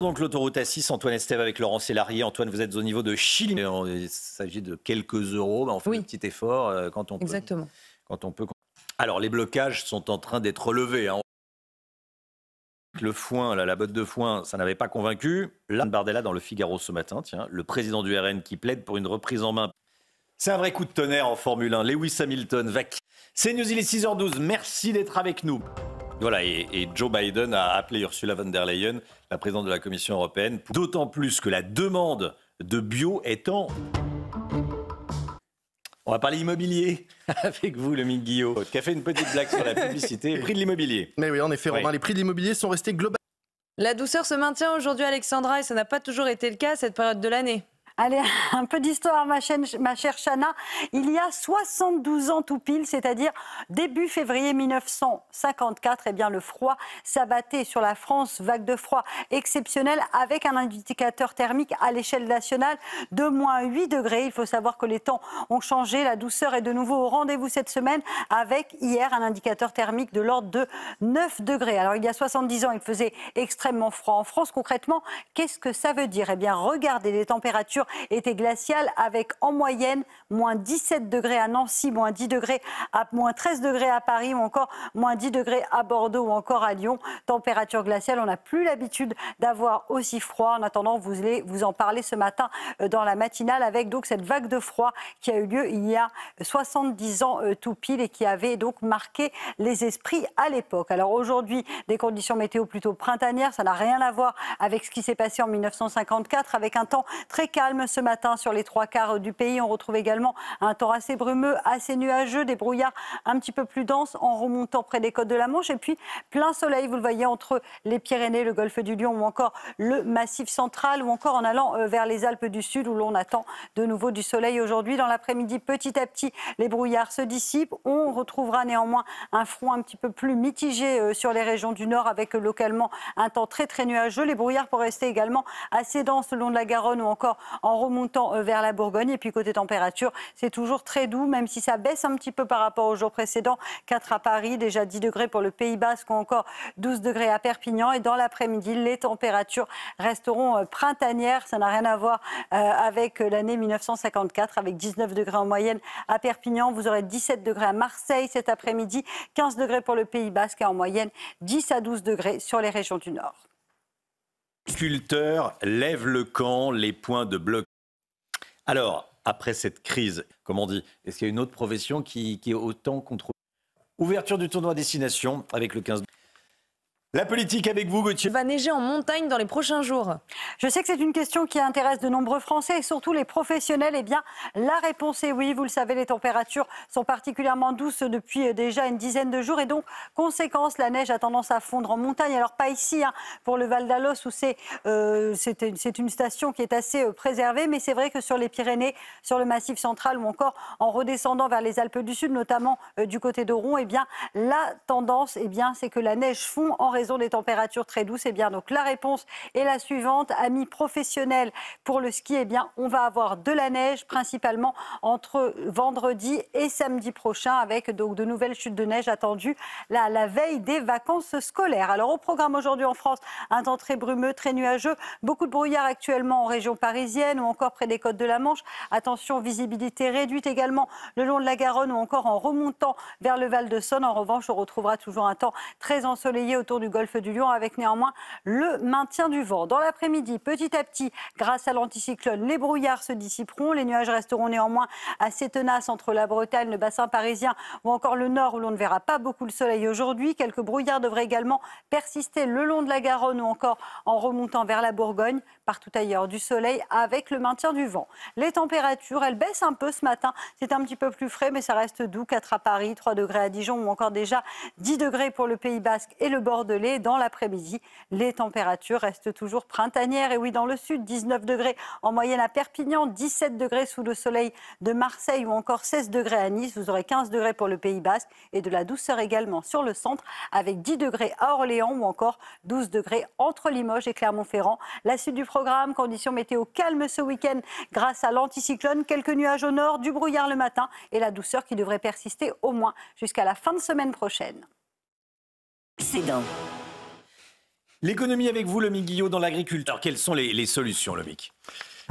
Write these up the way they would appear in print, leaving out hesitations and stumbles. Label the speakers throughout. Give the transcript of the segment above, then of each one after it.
Speaker 1: Donc l'autoroute A6, Antoine Estève avec Laurent Sélarié. Antoine, vous êtes au niveau de Chili. Il s'agit de quelques euros, mais on fait un petit effort quand on peut.
Speaker 2: Exactement.
Speaker 1: Quand on peut. Alors les blocages sont en train d'être relevés. Le foin, la botte de foin, ça n'avait pas convaincu. Là, Bardella dans le Figaro ce matin, tiens, le président du RN qui plaide pour une reprise en main. C'est un vrai coup de tonnerre en Formule 1. Lewis Hamilton va... C'est News, il est 6h12. Merci d'être avec nous. Voilà, et Joe Biden a appelé Ursula von der Leyen, la présidente de la Commission européenne, d'autant plus que la demande de bio étant... On va parler immobilier avec vous, le Mick Guillot, qui a fait une petite blague sur la publicité et prix de l'immobilier.
Speaker 3: Mais oui, en effet, Romain, les prix de l'immobilier sont restés globaux.
Speaker 2: La douceur se maintient aujourd'hui, Alexandra, et ça n'a pas toujours été le cas à cette période de l'année.
Speaker 4: Allez, un peu d'histoire, ma chère Chana. Il y a 72 ans tout pile, c'est-à-dire début février 1954, eh bien, le froid s'abattait sur la France, vague de froid exceptionnelle avec un indicateur thermique à l'échelle nationale de moins 8 degrés. Il faut savoir que les temps ont changé, la douceur est de nouveau au rendez-vous cette semaine avec hier un indicateur thermique de l'ordre de 9 degrés. Alors il y a 70 ans, il faisait extrêmement froid en France. Concrètement, qu'est-ce que ça veut dire ? Eh bien, regardez, les températures était glacial avec en moyenne moins 17 degrés à Nancy, moins 10 degrés à moins 13 degrés à Paris ou encore moins 10 degrés à Bordeaux ou encore à Lyon. Température glaciale, on n'a plus l'habitude d'avoir aussi froid. En attendant, vous allez vous en parler ce matin dans la matinale avec donc cette vague de froid qui a eu lieu il y a 70 ans tout pile et qui avait donc marqué les esprits à l'époque. Alors aujourd'hui, des conditions météo plutôt printanières, ça n'a rien à voir avec ce qui s'est passé en 1954 avec un temps très calme ce matin sur les 3/4 du pays. On retrouve également un temps assez brumeux, assez nuageux, des brouillards un petit peu plus denses en remontant près des côtes de la Manche. Et puis plein soleil, vous le voyez, entre les Pyrénées, le golfe du Lion ou encore le Massif central ou encore en allant vers les Alpes du Sud où l'on attend de nouveau du soleil aujourd'hui. Dans l'après-midi, petit à petit, les brouillards se dissipent. On retrouvera néanmoins un front un petit peu plus mitigé sur les régions du Nord avec localement un temps très très nuageux. Les brouillards pourraient rester également assez denses le long de la Garonne ou encore en remontant vers la Bourgogne. Et puis côté température, c'est toujours très doux, même si ça baisse un petit peu par rapport aux jours précédents. 4 à Paris, déjà 10 degrés pour le Pays Basque ou encore 12 degrés à Perpignan. Et dans l'après-midi, les températures resteront printanières. Ça n'a rien à voir avec l'année 1954, avec 19 degrés en moyenne à Perpignan. Vous aurez 17 degrés à Marseille cet après-midi, 15 degrés pour le Pays Basque et en moyenne 10 à 12 degrés sur les régions du Nord.
Speaker 1: Agriculteurs lèvent le camp, les points de bloc. Alors, après cette crise, comme on dit, est-ce qu'il y a une autre profession qui est autant contre... Ouverture du tournoi Destination avec le 15... La politique avec vous, Gauthier.
Speaker 2: Il va neiger en montagne dans les prochains jours.
Speaker 4: Je sais que c'est une question qui intéresse de nombreux Français et surtout les professionnels. Eh bien, la réponse est oui. Vous le savez, les températures sont particulièrement douces depuis déjà une dizaine de jours. Et donc, conséquence, la neige a tendance à fondre en montagne. Alors, pas ici, pour le Val d'Alos, où c'est une station qui est assez préservée. Mais c'est vrai que sur les Pyrénées, sur le Massif central ou encore en redescendant vers les Alpes du Sud, notamment du côté d'Oron, eh bien, la tendance, eh bien, c'est que la neige fond en raison des températures très douces. Eh bien, donc la réponse est la suivante. Amis professionnels pour le ski, eh bien, on va avoir de la neige principalement entre vendredi et samedi prochain avec donc de nouvelles chutes de neige attendues la veille des vacances scolaires. Alors au programme aujourd'hui en France, un temps très brumeux, très nuageux, beaucoup de brouillard actuellement en région parisienne ou encore près des côtes de la Manche. Attention, visibilité réduite également le long de la Garonne ou encore en remontant vers le Val-de-Saône. En revanche, on retrouvera toujours un temps très ensoleillé autour du golfe du Lion avec néanmoins le maintien du vent. Dans l'après-midi, petit à petit, grâce à l'anticyclone, les brouillards se dissiperont. Les nuages resteront néanmoins assez tenaces entre la Bretagne, le bassin parisien ou encore le nord où l'on ne verra pas beaucoup le soleil aujourd'hui. Quelques brouillards devraient également persister le long de la Garonne ou encore en remontant vers la Bourgogne. Partout ailleurs, du soleil avec le maintien du vent. Les températures, elles baissent un peu ce matin. C'est un petit peu plus frais, mais ça reste doux. 4 à Paris, 3 degrés à Dijon ou encore déjà 10 degrés pour le Pays Basque et le Bordelais. Dans l'après-midi, les températures restent toujours printanières. Et oui, dans le sud, 19 degrés en moyenne à Perpignan, 17 degrés sous le soleil de Marseille ou encore 16 degrés à Nice. Vous aurez 15 degrés pour le Pays Basque et de la douceur également sur le centre avec 10 degrés à Orléans ou encore 12 degrés entre Limoges et Clermont-Ferrand. La suite du programme, conditions météo calmes ce week-end grâce à l'anticyclone. Quelques nuages au nord, du brouillard le matin et la douceur qui devrait persister au moins jusqu'à la fin de semaine prochaine.
Speaker 1: C'est dans L'économie avec vous, Lomique Guillot, dans l'agriculture. Quelles sont les solutions, Lomique?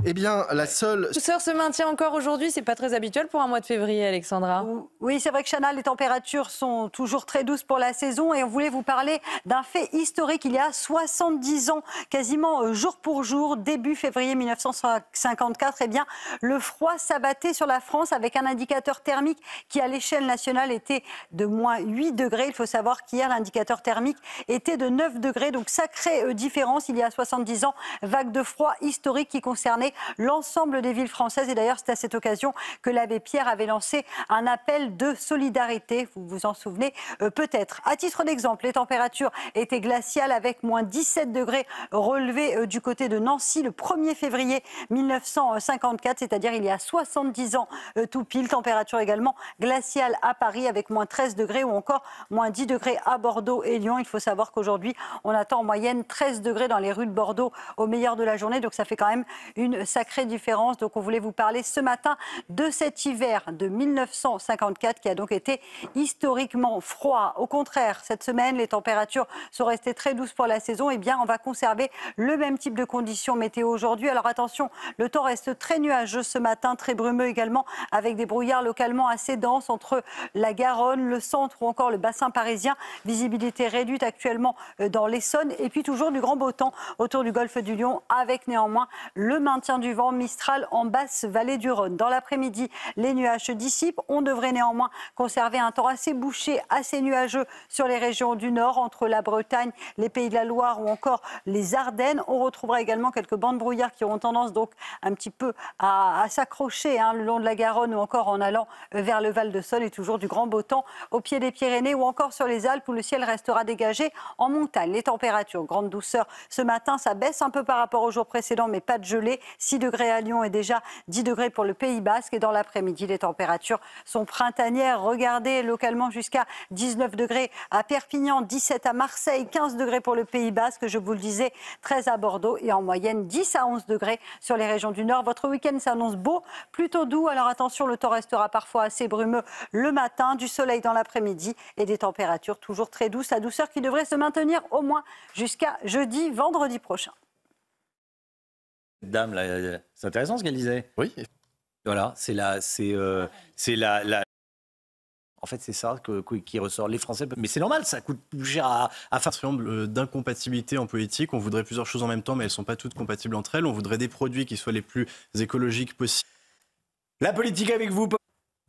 Speaker 3: Eh bien, la seule...
Speaker 2: Douceur se maintient encore aujourd'hui, c'est pas très habituel pour un mois de février, Alexandra.
Speaker 4: Oui, c'est vrai que Chana, les températures sont toujours très douces pour la saison et on voulait vous parler d'un fait historique. Il y a 70 ans, quasiment jour pour jour, début février 1954, eh bien, le froid s'abattait sur la France avec un indicateur thermique qui, à l'échelle nationale, était de moins 8 degrés. Il faut savoir qu'hier, l'indicateur thermique était de 9 degrés. Donc, sacrée différence. Il y a 70 ans, vague de froid historique qui concernait l'ensemble des villes françaises. Et d'ailleurs, c'est à cette occasion que l'abbé Pierre avait lancé un appel de solidarité. Vous vous en souvenez peut-être. À titre d'exemple, les températures étaient glaciales avec moins 17 degrés relevés du côté de Nancy le 1er février 1954, c'est-à-dire il y a 70 ans tout pile. Température également glaciale à Paris avec moins 13 degrés ou encore moins 10 degrés à Bordeaux et Lyon. Il faut savoir qu'aujourd'hui, on attend en moyenne 13 degrés dans les rues de Bordeaux au meilleur de la journée. Donc ça fait quand même une sacrée différence. Donc on voulait vous parler ce matin de cet hiver de 1954 qui a donc été historiquement froid. Au contraire, cette semaine, les températures sont restées très douces pour la saison. Eh bien, on va conserver le même type de conditions météo aujourd'hui. Alors attention, le temps reste très nuageux ce matin, très brumeux également, avec des brouillards localement assez denses entre la Garonne, le centre ou encore le bassin parisien. Visibilité réduite actuellement dans l'Essonne. Et puis toujours du grand beau temps autour du golfe du Lion, avec néanmoins le maintien du vent Mistral en basse vallée du Rhône. Dans l'après-midi, les nuages se dissipent. On devrait néanmoins conserver un temps assez bouché, assez nuageux sur les régions du Nord, entre la Bretagne, les Pays de la Loire ou encore les Ardennes. On retrouvera également quelques bandes brouillard qui auront tendance donc un petit peu à s'accrocher le long de la Garonne ou encore en allant vers le Val-de-Saône, et toujours du grand beau temps au pied des Pyrénées ou encore sur les Alpes où le ciel restera dégagé. En montagne, les températures, grande douceur ce matin, ça baisse un peu par rapport au jour précédent, mais pas de gelée. 6 degrés à Lyon et déjà 10 degrés pour le Pays Basque. Et dans l'après-midi, les températures sont printanières. Regardez, localement jusqu'à 19 degrés à Perpignan, 17 à Marseille, 15 degrés pour le Pays Basque, je vous le disais, 13 à Bordeaux et en moyenne 10 à 11 degrés sur les régions du Nord. Votre week-end s'annonce beau, plutôt doux. Alors attention, le temps restera parfois assez brumeux le matin, du soleil dans l'après-midi et des températures toujours très douces. La douceur qui devrait se maintenir au moins jusqu'à jeudi, vendredi prochain.
Speaker 1: Dame, là, c'est intéressant ce qu'elle disait.
Speaker 3: Oui.
Speaker 1: Voilà, c'est la. En fait, c'est ça qui ressort. Les Français, mais c'est normal, ça coûte plus cher à faire.
Speaker 5: Triangle d'incompatibilité en politique. On voudrait plusieurs choses en même temps, mais elles ne sont pas toutes compatibles entre elles. On voudrait des produits qui soient les plus écologiques possibles.
Speaker 1: La politique avec vous.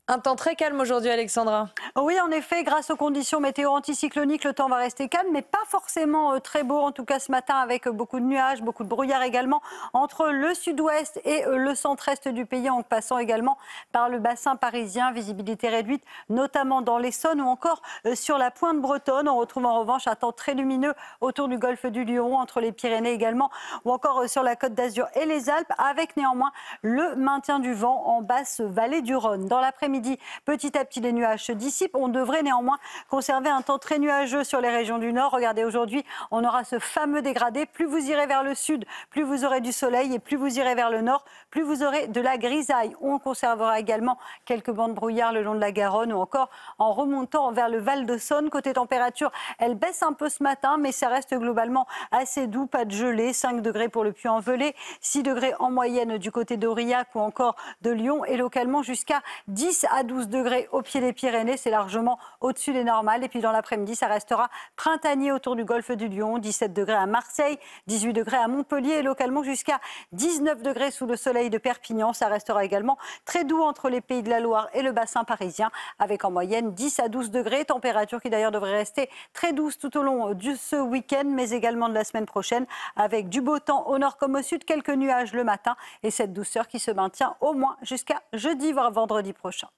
Speaker 2: Un temps très calme aujourd'hui, Alexandra.
Speaker 4: Oui, en effet, grâce aux conditions météo anticycloniques, le temps va rester calme, mais pas forcément très beau, en tout cas ce matin, avec beaucoup de nuages, beaucoup de brouillard également, entre le sud-ouest et le centre-est du pays, en passant également par le bassin parisien, visibilité réduite, notamment dans l'Essonne ou encore sur la pointe bretonne. On retrouve en revanche un temps très lumineux autour du golfe du Lion, entre les Pyrénées également, ou encore sur la Côte d'Azur et les Alpes, avec néanmoins le maintien du vent en basse vallée du Rhône. Dans l'après-midi, petit à petit, les nuages se dissipent. On devrait néanmoins conserver un temps très nuageux sur les régions du Nord. Regardez, aujourd'hui, on aura ce fameux dégradé. Plus vous irez vers le sud, plus vous aurez du soleil. Et plus vous irez vers le nord, plus vous aurez de la grisaille. On conservera également quelques bandes brouillard le long de la Garonne ou encore en remontant vers le Val-de-Saône. Côté température, elle baisse un peu ce matin, mais ça reste globalement assez doux. Pas de gelée, 5 degrés pour le Puy-en-Velay, 6 degrés en moyenne du côté d'Aurillac ou encore de Lyon et localement jusqu'à 10 à 12 degrés au pied des Pyrénées. C'est largement au-dessus des normales. Et puis dans l'après-midi, ça restera printanier autour du golfe du Lion. 17 degrés à Marseille, 18 degrés à Montpellier et localement jusqu'à 19 degrés sous le soleil de Perpignan. Ça restera également très doux entre les Pays de la Loire et le bassin parisien, avec en moyenne 10 à 12 degrés. Température qui d'ailleurs devrait rester très douce tout au long de ce week-end, mais également de la semaine prochaine, avec du beau temps au nord comme au sud, quelques nuages le matin et cette douceur qui se maintient au moins jusqu'à jeudi, voire vendredi prochain.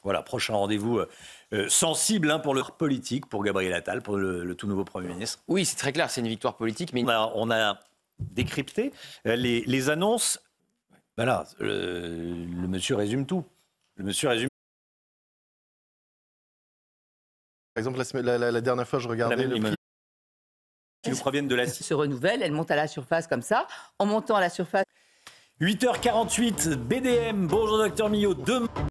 Speaker 1: Voilà, prochain rendez-vous sensible pour le politique, pour Gabriel Attal, pour le tout nouveau Premier ministre.
Speaker 6: Oui, c'est très clair, c'est une victoire politique. Mais
Speaker 1: on a décrypté les annonces. Voilà, le monsieur résume tout. Le monsieur résume.
Speaker 3: Par exemple, la dernière fois, je regardais le prix.
Speaker 1: Qui nous proviennent de la
Speaker 7: se renouvelle, elle monte à la surface comme ça. En montant à la surface.
Speaker 1: 8h48, BDM, bonjour docteur Millot. Demain...